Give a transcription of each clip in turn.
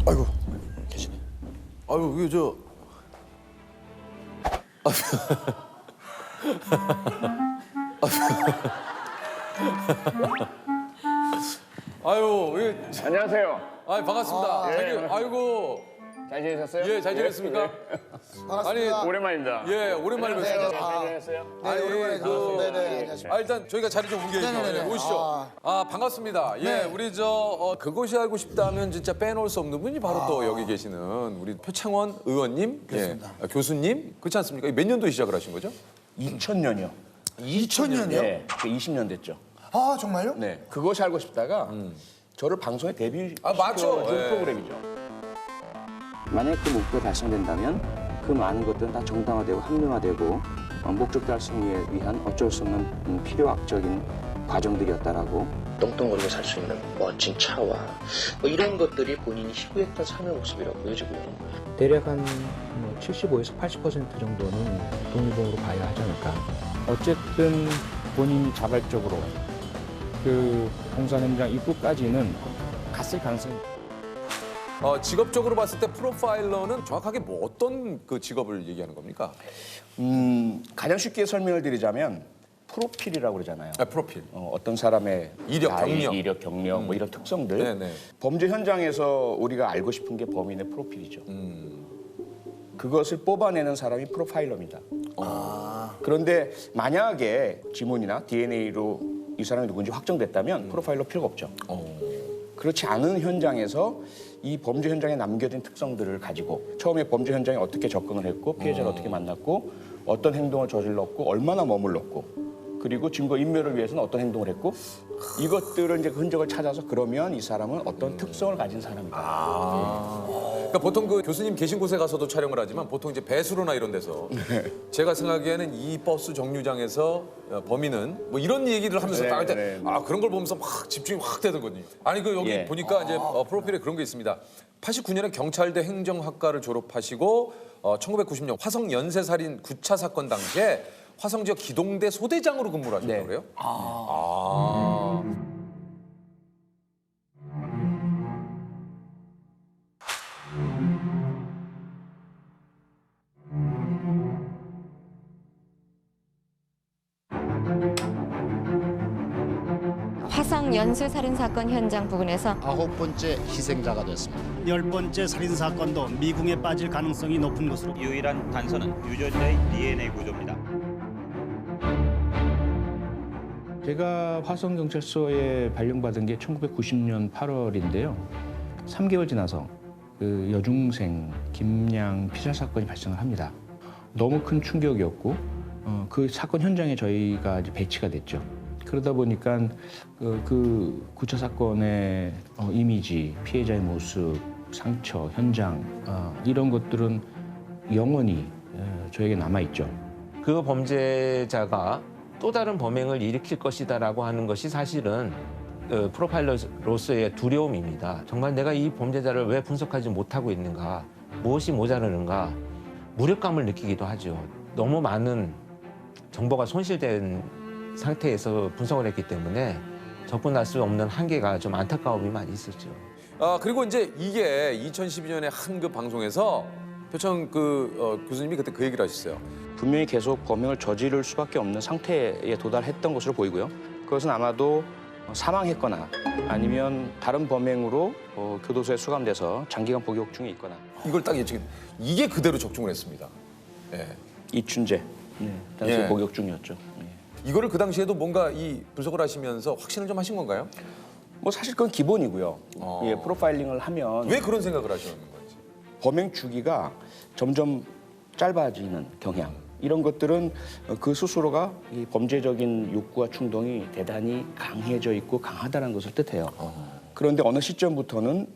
아이고 계시네. 아이고 이게 저. 아유, 예. 안녕하세요. 아, 반갑습니다. 예, 자기, 반갑습니다. 아이고, 잘 지내셨어요? 예, 잘 지냈습니까? 반갑습니다. 오랜만입니다. 예, 오랜만에 뵙습니다. 잘 지내셨어요? 네, 오랜만에 뵙습니다. 네네, 안녕하십니까. 일단 저희가 자리 좀 옮겨야죠. 네네네. 예, 오시죠. 반갑습니다. 예, 네. 우리 그것이 알고 싶다면 진짜 빼놓을 수 없는 분이 바로 또 여기 계시는 우리 표창원 의원님, 그렇습니다. 예, 교수님, 그렇지 않습니까? 몇 년도에 시작을 하신 거죠? 2000년이요. 2000년이요? 네, 20년 됐죠. 아, 정말요? 네, 그것이 알고 싶다가 저를 방송에 데뷔 맞죠. 예. 프로그램이죠. 만약 그 목표가 달성된다면 그 많은 것들은 다 정당화되고 합리화되고 목적 달성을 위한 어쩔 수 없는 필요악적인 과정들이었다라고 떵떵거리고 살 수 있는 멋진 차와 뭐 이런 것들이 본인이 희구했던 삶의 모습이라고 보여지고요. 대략 한 75에서 80% 정도는 독립으로 봐야 하지 않을까. 어쨌든 본인이 자발적으로 그 공산 현장 입구까지는 갔을 가능성이. 직업적으로 봤을 때 프로파일러는 정확하게 뭐 어떤 그 직업을 얘기하는 겁니까? 가장 쉽게 설명을 드리자면 프로필이라고 그러잖아요. 프로필. 어떤 사람의 이력, 나이, 경력. 이력, 경력 뭐 이런 특성들. 네네. 범죄 현장에서 우리가 알고 싶은 게 범인의 프로필이죠. 그것을 뽑아내는 사람이 프로파일러입니다. 그런데 만약에 지문이나 DNA로 이 사람이 누군지 확정됐다면 프로파일러 필요가 없죠. 그렇지 않은 현장에서 이 범죄 현장에 남겨진 특성들을 가지고 처음에 범죄 현장에 어떻게 접근을 했고 피해자를 어떻게 만났고 어떤 행동을 저질렀고 얼마나 머물렀고 그리고 증거 인멸을 위해서는 어떤 행동을 했고 이것들을 이제 그 흔적을 찾아서 그러면 이 사람은 어떤 특성을 가진 사람이다. 그러니까 보통 그 교수님 계신 곳에 가서도 촬영을 하지만 보통 이제 배수로나 이런 데서 제가 생각하기에는 이 버스 정류장에서 범인은 뭐 이런 얘기를 하면서 딱 할 때 그런 걸 보면서 막 집중이 확 되거든요. 아니 그 여기 예. 보니까 이제 프로필에 그런 게 있습니다. 89년에 경찰대 행정학과를 졸업하시고 1990년 화성 연쇄살인 9차 사건 당시에 화성 지역 기동대 소대장으로 근무를 하셨다고 네. 그래요? 화성 연쇄살인 사건 현장 부근에서 9번째 희생자가 됐습니다. 10번째 살인 사건도 미궁에 빠질 가능성이 높은 것으로 유일한 단서는 유전자의 DNA 구조입니다. 제가 화성경찰서에 발령받은 게 1990년 8월인데요. 3개월 지나서 그 여중생 김양 피살 사건이 발생을 합니다. 너무 큰 충격이었고 그 사건 현장에 저희가 이제 배치가 됐죠. 그러다 보니까 그 9차 사건의 이미지, 피해자의 모습, 상처, 현장 이런 것들은 영원히 저에게 남아있죠. 그 범죄자가 또 다른 범행을 일으킬 것이다라고 하는 것이 사실은 프로파일러로서의 두려움입니다. 정말 내가 이 범죄자를 왜 분석하지 못하고 있는가, 무엇이 모자르는가, 무력감을 느끼기도 하죠. 너무 많은 정보가 손실된 상태에서 분석을 했기 때문에 접근할 수 없는 한계가 좀 안타까움이 많이 있었죠. 그리고 이제 이게 2012년에 한 그 방송에서 표창 교수님이 그때 그 얘기를 하셨어요. 분명히 계속 범행을 저지를 수밖에 없는 상태에 도달했던 것으로 보이고요. 그것은 아마도 사망했거나 아니면 다른 범행으로 교도소에 수감돼서 장기간 복역 중에 있거나. 이걸 딱 예측. 이게 그대로 적중을 했습니다. 예. 이춘재 당시 예. 복역 중이었죠. 이거를 그 당시에도 뭔가 이 분석을 하시면서 확신을 좀 하신 건가요? 뭐 사실 그건 기본이고요. 예, 프로파일링을 하면 왜 그런 생각을 하시는 건지. 범행 주기가 점점 짧아지는 경향 이런 것들은 그 스스로가 이 범죄적인 욕구와 충동이 대단히 강해져 있고 강하다는 것을 뜻해요. 그런데 어느 시점부터는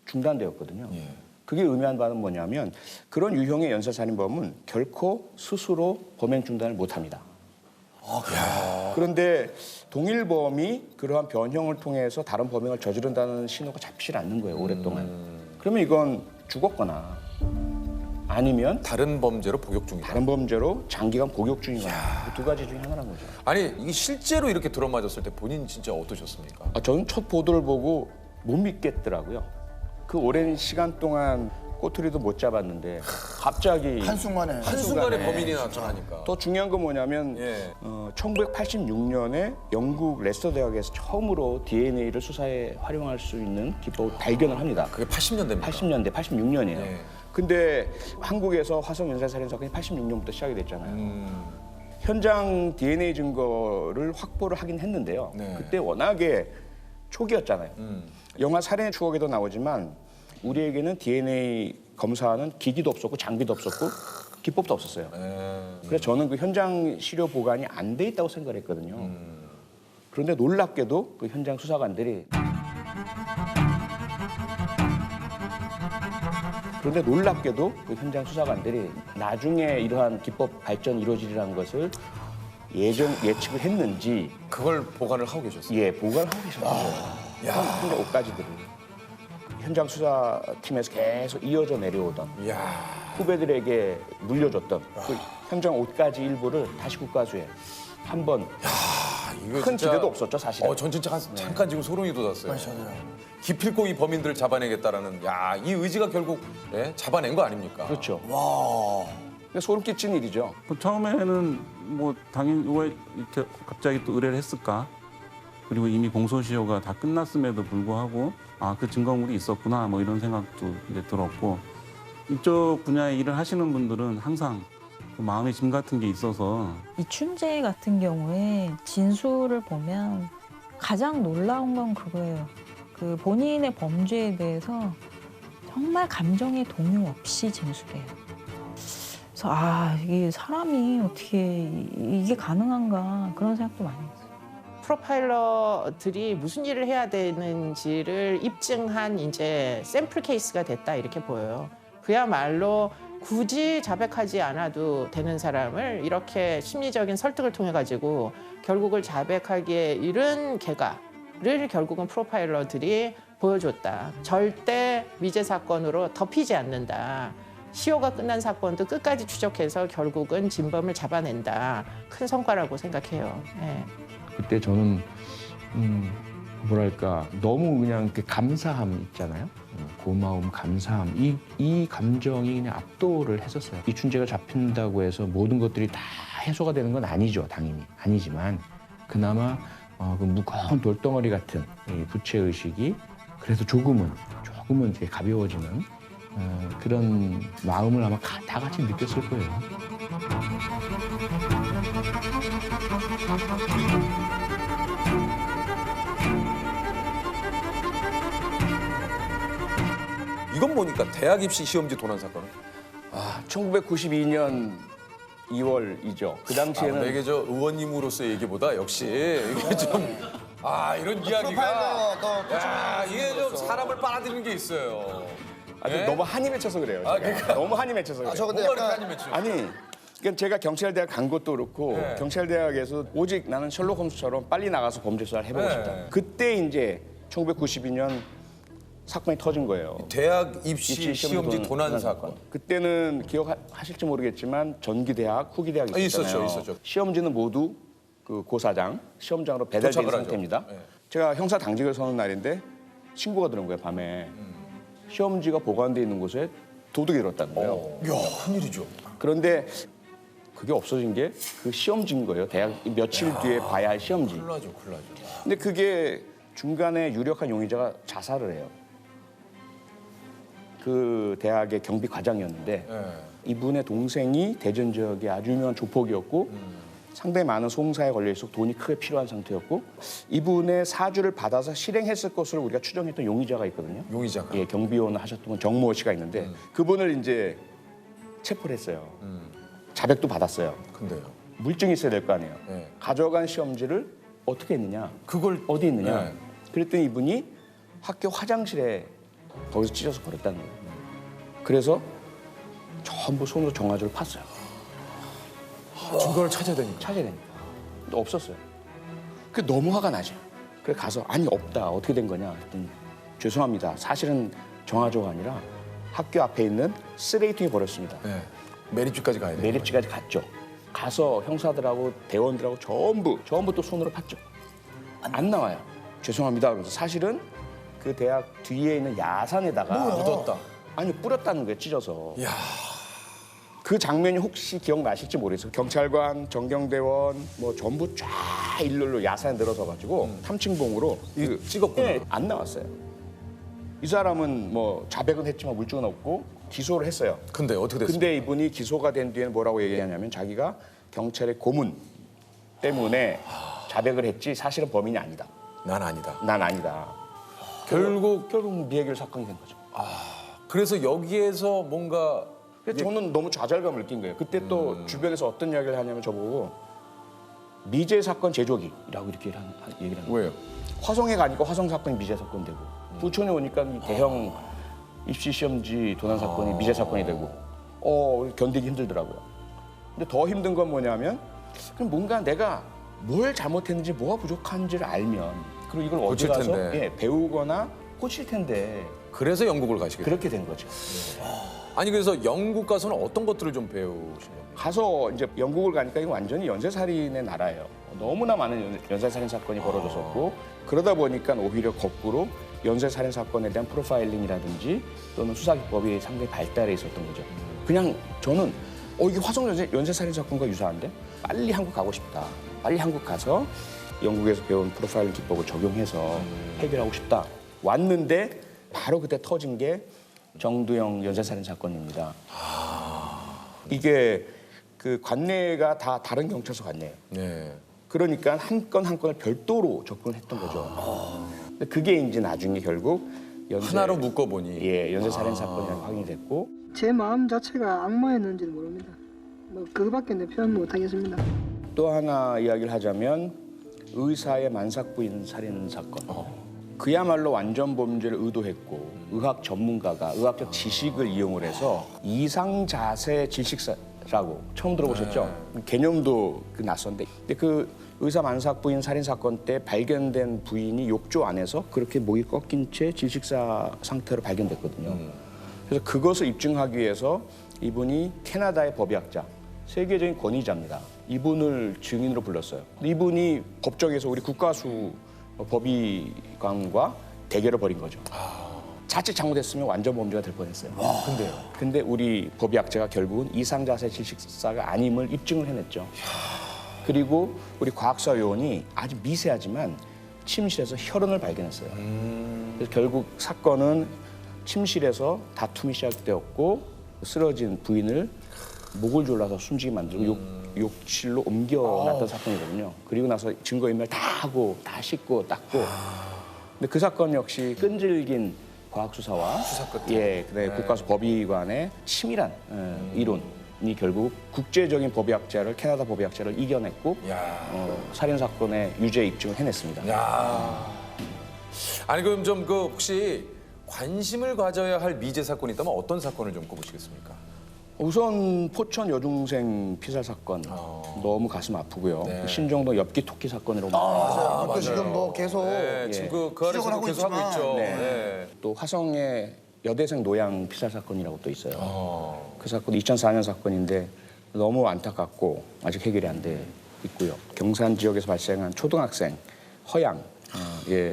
중단되었거든요. 예. 그게 의미하는 바는 뭐냐면 그런 유형의 연쇄살인범은 결코 스스로 범행 중단을 못합니다. 그런데 동일범이 그러한 변형을 통해서 다른 범행을 저지른다는 신호가 잡히질 않는 거예요, 오랫동안. 그러면 이건 죽었거나 아니면 다른 범죄로 복역 중이다. 다른 범죄로 장기간 복역 중이거나 그 두 가지 중에 하나라는 거죠. 아니 이게 실제로 이렇게 들어맞았을 때 본인 진짜 어떠셨습니까? 저는 첫 보도를 보고 못 믿겠더라고요. 그 오랜 시간 동안 꼬투리도 못 잡았는데 갑자기 한순간에 범인이 나타나니까. 또 중요한 건 뭐냐면 예. 1986년에 영국 레스터 대학에서 처음으로 DNA를 수사에 활용할 수 있는 기법을 발견을 합니다. 그게 80년대입니다. 80년대, 86년이에요. 예. 근데 한국에서 화성 연쇄살인 사건이 86년부터 시작이 됐잖아요. 현장 DNA 증거를 확보를 하긴 했는데요. 네. 그때 워낙에 초기였잖아요. 영화 살인의 추억에도 나오지만 우리에게는 DNA 검사하는 기기도 없었고 장비도 없었고 기법도 없었어요. 그래서 저는 그 현장 시료 보관이 안 돼 있다고 생각을 했거든요. 그런데 놀랍게도 그 현장 수사관들이 나중에 이러한 기법 발전이 이루어지리라는 것을 예측을 했는지 그걸 보관을 하고 계셨어요. 예, 보관을 하고 계셨어요. 현장 옷가지들을. 현장 수사팀에서 계속 이어져 내려오던 후배들에게 물려줬던 그 현장 옷가지 일부를 다시 국가수에 한번 큰 기대도 없었죠, 사실은. 전 진짜 잠깐 지금 소름이 돋았어요. 기필코 이 범인들을 잡아내겠다라는 이 의지가 결국 잡아낸 거 아닙니까? 그렇죠. 와. 소름 끼친 일이죠. 처음에는 뭐 당연히 왜 이렇게 갑자기 또 의뢰를 했을까? 그리고 이미 공소시효가 다 끝났음에도 불구하고 그 증거물이 있었구나 뭐 이런 생각도 이제 들었고 이쪽 분야의 일을 하시는 분들은 항상 그 마음의 짐 같은 게 있어서 이춘재 같은 경우에 진술을 보면 가장 놀라운 건 그거예요. 그 본인의 범죄에 대해서 정말 감정의 동요 없이 진술해요. 그래서 이게 사람이 어떻게 이게 가능한가 그런 생각도 많이 했어요. 프로파일러들이 무슨 일을 해야 되는지를 입증한 이제 샘플 케이스가 됐다 이렇게 보여요. 그야말로 굳이 자백하지 않아도 되는 사람을 이렇게 심리적인 설득을 통해 가지고 결국을 자백하기에 이른 개가를 결국은 프로파일러들이 보여줬다. 절대 미제 사건으로 덮이지 않는다. 시효가 끝난 사건도 끝까지 추적해서 결국은 진범을 잡아낸다. 큰 성과라고 생각해요. 네. 그때 저는 뭐랄까 너무 그냥 그 감사함 있잖아요. 고마움, 감사함 이 감정이 그냥 압도를 했었어요. 이춘재가 잡힌다고 해서 모든 것들이 다 해소가 되는 건 아니죠, 당연히 아니지만 그나마 그 무거운 돌덩어리 같은 이 부채 의식이 그래서 조금은 이제 가벼워지는 그런 마음을 아마 다 같이 느꼈을 거예요. 이건 뭐니까 대학 입시 시험지 도난 사건은? 1992년 2월이죠. 그 당시에는 이게 저 의원님으로서의 얘기보다 역시 이게 좀 이런 이야기가 이게 좀 사람을 빨아들이는 게 있어요. 너무 한이 맺혀서 그래요. 제가. 너무 한이 맺혀서 그래요. 저 근데 뭐가 약간 이렇게 한이 맺혀요? 아니, 그러니까 제가 경찰대학 간 것도 그렇고 경찰대학에서 오직 나는 셜록 홈즈처럼 빨리 나가서 범죄 수사를 해보고 싶다. 그때 이제 1992년 사건이 터진 거예요. 대학 입시 시험지 도난 사건. 그때는 기억하실지 모르겠지만 전기대학, 후기대학 있었잖아요. 있었죠. 시험지는 모두 그 고사장, 시험장으로 배달된 상태입니다. 제가 형사 당직을 서는 날인데 신고가 들어온 거예요, 밤에. 시험지가 보관돼 있는 곳에 도둑이 들었다는 거예요. 큰일이죠. 그런데 그게 없어진 게 그 시험지인 거예요. 대학 며칠 뒤에 봐야 할 시험지. 큰일 나죠. 근데 그게 중간에 유력한 용의자가 자살을 해요. 그 대학의 경비 과장이었는데 이분의 동생이 대전 지역의 아주 유명한 조폭이었고 상당히 많은 송사에 걸려 있어 돈이 크게 필요한 상태였고 이분의 사주를 받아서 실행했을 것으로 우리가 추정했던 용의자가 있거든요. 용의자가? 예, 경비원을 하셨던 정모 씨가 있는데 그분을 이제 체포를 했어요. 자백도 받았어요. 근데요? 물증이 있어야 될 거 아니에요. 가져간 시험지를 어떻게 했느냐? 그걸 어디 있느냐? 그랬더니 이분이 학교 화장실에 거기서 찢어서 버렸다는 거예요. 그래서 전부 손으로 정화조를 팠어요. 증거를 찾아야 되니까. 근데 없었어요. 그게 너무 화가 나죠. 그래서 가서 아니 없다. 어떻게 된 거냐? 그랬더니 죄송합니다. 사실은 정화조가 아니라 학교 앞에 있는 쓰레기통에 버렸습니다. 매립지까지 가야 돼요. 매립지까지 갔죠. 가서 형사들하고 대원들하고 전부 또 손으로 팠죠. 안 나와요. 죄송합니다. 그래서 사실은 그 대학 뒤에 있는 야산에다가 묻었다. 아니 뿌렸다는 거예요, 찢어서. 야. 그 장면이 혹시 기억나실지 모르겠어요. 경찰관, 정경대원 뭐 전부 쫙 일렬로 야산에 늘어서 가지고 탐칭봉으로 찍었구나. 네, 안 나왔어요. 이 사람은 뭐 자백은 했지만 물증은 없고 기소를 했어요. 근데 어떻게 됐어요? 근데 이분이 기소가 된 뒤에는 뭐라고 얘기하냐면 자기가 경찰의 고문 때문에 자백을 했지 사실은 범인이 아니다. 난 아니다. 난 아니다. 결국 미해결 사건이 된 거죠. 그래서 여기에서 뭔가 그래서 저는 너무 좌절감을 느낀 거예요. 그때 또 주변에서 어떤 이야기를 하냐면 저보고 미제 사건 제조기라고 이렇게 얘기를 하는 거예요. 왜요? 화성에 가니까 화성 사건이 미제 사건 되고 부천에 오니까 이 대형 입시 시험지 도난 사건이 미제 사건이 되고 견디기 힘들더라고요. 근데 더 힘든 건 뭐냐면 그럼 뭔가 내가 뭘 잘못했는지 뭐가 부족한지를 알면 그리고 이걸 어디 고칠 가서 텐데. 배우거나 고칠 텐데 그래서 영국을 가시게 그렇게 된 거죠. 아니 그래서 영국 가서는 어떤 것들을 좀 배우신 겁니까? 가서 이제 영국을 가니까 이건 완전히 연쇄살인의 나라예요. 너무나 많은 연쇄살인 사건이 벌어졌었고 그러다 보니까 오히려 거꾸로 연쇄살인 사건에 대한 프로파일링이라든지 또는 수사 기법이 상당히 발달해 있었던 거죠. 그냥 저는 이게 화성 연쇄살인 사건과 유사한데 빨리 한국 가고 싶다. 빨리 한국 가서 영국에서 배운 프로파일링 기법을 적용해서 해결하고 싶다. 왔는데 바로 그때 터진 게 정두영 연쇄살인 사건입니다. 이게 그 관내가 다 다른 경찰서 관내예요. 네. 그러니까 한 건 한 건을 별도로 접근했던 거죠. 근데 그게 이제 나중에 결국 하나로 묶어보니 연쇄살인 사건이라고 확인이 됐고 제 마음 자체가 악마였는지는 모릅니다. 뭐 그거밖에 내 표현 못하겠습니다. 또 하나 이야기를 하자면 의사의 만삭부인 살인 사건. 그야말로 완전 범죄를 의도했고 의학 전문가가 의학적 지식을 이용을 해서 이상자세 질식사라고 처음 들어보셨죠? 개념도 낯선데 근데 그 의사 만삭부인 살인 사건 때 발견된 부인이 욕조 안에서 그렇게 목이 꺾인 채 질식사 상태로 발견됐거든요. 그래서 그것을 입증하기 위해서 이분이 캐나다의 법의학자, 세계적인 권위자입니다. 이분을 증인으로 불렀어요. 이분이 법정에서 우리 국가수 법의관과 대결을 벌인 거죠. 자칫 잘못했으면 완전 범죄가 될 뻔했어요. 근데요? 근데 우리 법의학자가 결국은 이상자세 질식사가 아님을 입증을 해냈죠. 그리고 우리 과학사 요원이 아주 미세하지만 침실에서 혈흔을 발견했어요. 그래서 결국 사건은 침실에서 다툼이 시작되었고 쓰러진 부인을 목을 졸라서 숨지게 만들고 욕실로 옮겨놨던 사건이거든요. 그리고 나서 증거인멸 다 하고 다 씻고 닦고. 근데 그 사건 역시 끈질긴 과학수사와 그다음에 국가수 법의관의 치밀한 이론이 결국 국제적인 법의학자를 캐나다 법의학자를 이겨냈고 살인 사건의 유죄 입증을 해냈습니다. 아니 그럼 좀 그 혹시 관심을 가져야 할 미제 사건이 있다면 어떤 사건을 좀 꼽으시겠습니까? 우선 포천 여중생 피살 사건 너무 가슴 아프고요. 신정동 엽기 토끼 사건으로 맞아요. 또 지금 뭐 계속 지금 그 안에서 계속 하고 있죠. 또 화성의 여대생 노양 피살 사건이라고 또 있어요. 그 사건 2004년 사건인데 너무 안타깝고 아직 해결이 안 돼 있고요. 경산 지역에서 발생한 초등학생 허양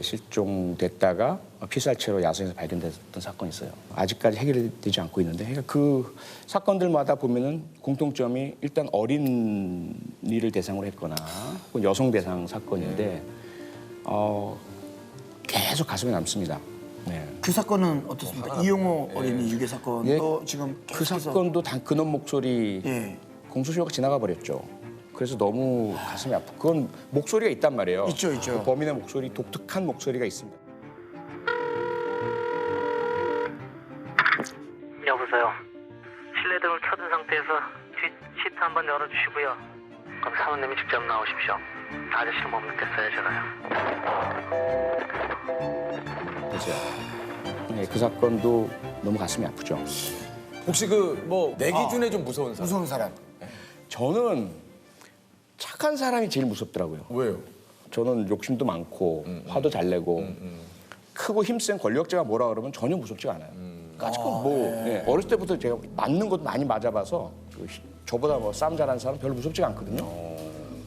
실종됐다가 피살체로 야생에서 발견됐던 사건이 있어요. 아직까지 해결되지 않고 있는데 그러니까 그 사건들마다 보면은 공통점이 일단 어린이를 대상으로 했거나 혹은 여성 대상 사건인데 계속 가슴에 남습니다. 그 사건은 어떻습니까? 이용호 어린이 유괴 사건도 지금 그 사건도 그놈 목소리 공소시효가 지나가 버렸죠. 그래서 너무 가슴이 아프고 그건 목소리가 있단 말이에요. 있죠. 그 범인의 목소리, 독특한 목소리가 있습니다. 여보세요. 실내등을 켜둔 상태에서 뒷 시트 한번 열어주시고요. 그럼 사모님이 직접 나오십시오. 아저씨를 못 믿겠어요, 제가요. 보세요. 그 사건도 너무 가슴이 아프죠. 혹시 그 뭐 내 기준에 좀 무서운 사람? 무서운 사람. 저는 착한 사람이 제일 무섭더라고요. 왜요? 저는 욕심도 많고 화도 잘 내고 크고 힘센 권력자가 뭐라 그러면 전혀 무섭지가 않아요. 어렸을 때부터 제가 맞는 것도 많이 맞아봐서 저보다 뭐 싸움 잘하는 사람 별로 무섭지가 않거든요.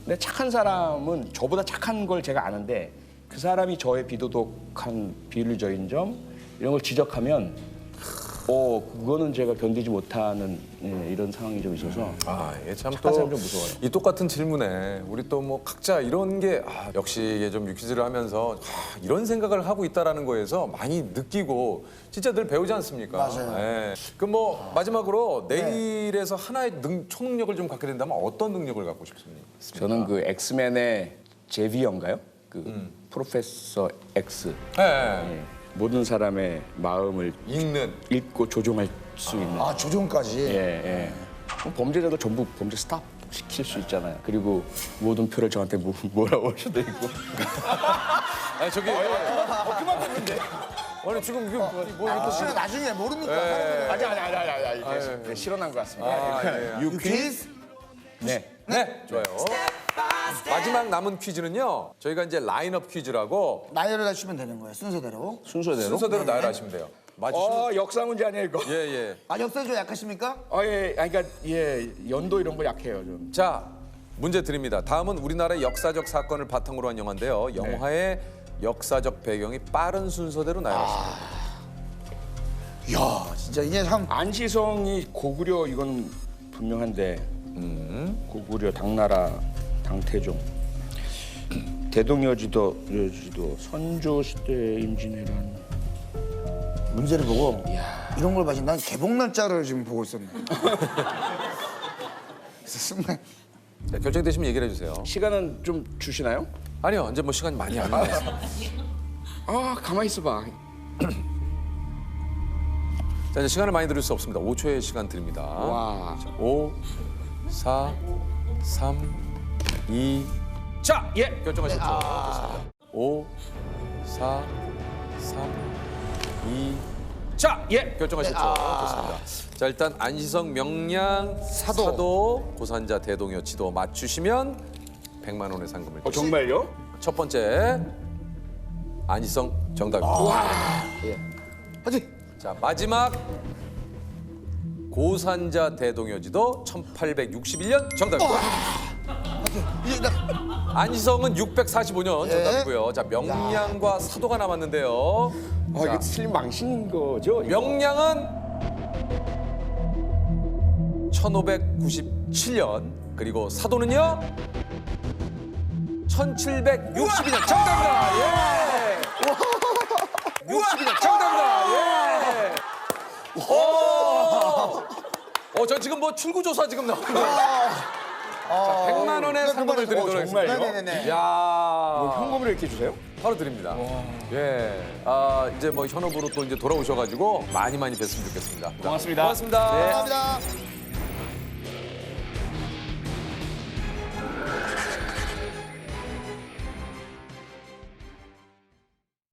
근데 착한 사람은 저보다 착한 걸 제가 아는데 그 사람이 저의 비도덕한 비윤리적인 점 이런 걸 지적하면 그거는 제가 견디지 못하는 이런 상황이 좀 있어서 예, 참 착한 또 사람 좀 무서워요. 이 똑같은 질문에 우리 또 뭐 각자 이런 게 역시 이게 좀 유퀴즈를 하면서 이런 생각을 하고 있다라는 거에서 많이 느끼고 진짜 늘 배우지 않습니까? 맞아요. 예. 그럼 뭐 마지막으로 내일에서 하나의 초능력을 좀 갖게 된다면 어떤 능력을 갖고 싶습니까? 저는 그 엑스맨의 제비어인가요? 그 프로페서 X. 예. 모든 사람의 마음을 읽고 조종할 수 있는. 조종까지. 예. 범죄자도 전부 범죄 스탑 시킬 수 있잖아요. 그리고 모든 표를 저한테 뭐라고 할 수도 있고. 아니 저기 그만 됐는데. 아니 지금 이게 뭐 혹시나 나중에 모르니까. 아니. 이게 실현한 것 같습니다. 유퀴즈? 네, 좋아요. 마지막 남은 퀴즈는요. 저희가 이제 라인업 퀴즈라고 나열을 하시면 되는 거예요. 순서대로. 순서대로 나열하시면 돼요. 맞추시면 역사 문제 아니에요 이거? 예. 역사 좀 약하십니까? 그러니까 연도 이런 거 약해요 좀. 자, 문제 드립니다. 다음은 우리나라의 역사적 사건을 바탕으로 한 영화인데요. 영화의 역사적 배경이 빠른 순서대로 나열하십니다. 이야, 진짜 이게 참 안시성이 고구려 이건 분명한데 고구려 당나라 당태종 대동여지도 선조 시대 임진왜란 문제를 보고 이런 걸 봐서 난 개봉 날짜를 지금 보고 있었네. 순간 자, 결정되시면 얘기를 해주세요. 시간은 좀 주시나요? 아니요, 이제 뭐 시간 많이 안 남았어요. 가만히 있어봐. 자, 이제 시간을 많이 드릴 수 없습니다. 5초의 시간 드립니다. 와. 자, 5, 4, 3, 2. 자, 결정하셨죠? 좋습니다. 5, 4, 3, 2. 자, 결정하셨죠? 좋습니다. 자, 일단 안시성, 명량, 사도, 고산자, 대동여, 지도 맞추시면 100만 원의 상금을. 정말요? 첫 번째 안시성 정답입니다. 자, 마지막 고산자 대동여지도 1861년 정답입니다. 안시성은 645년 정답이고요. 자, 명량과 사도가 남았는데요. 이거 틀린 망신인 거죠? 명량은 1597년, 그리고 사도는요 1762년 정답입니다. 62년 정답입니다. 저 지금 뭐 출구조사 지금 나오는 거예요. 자, 100만 원의 상금을 드리도록 하겠습니다. 네네네. 야, 현금으로 이렇게 주세요? 바로 드립니다. 이제 뭐 현업으로 또 이제 돌아오셔가지고 많이 뵀으면 좋겠습니다. 고맙습니다. 고맙습니다. 감사합니다.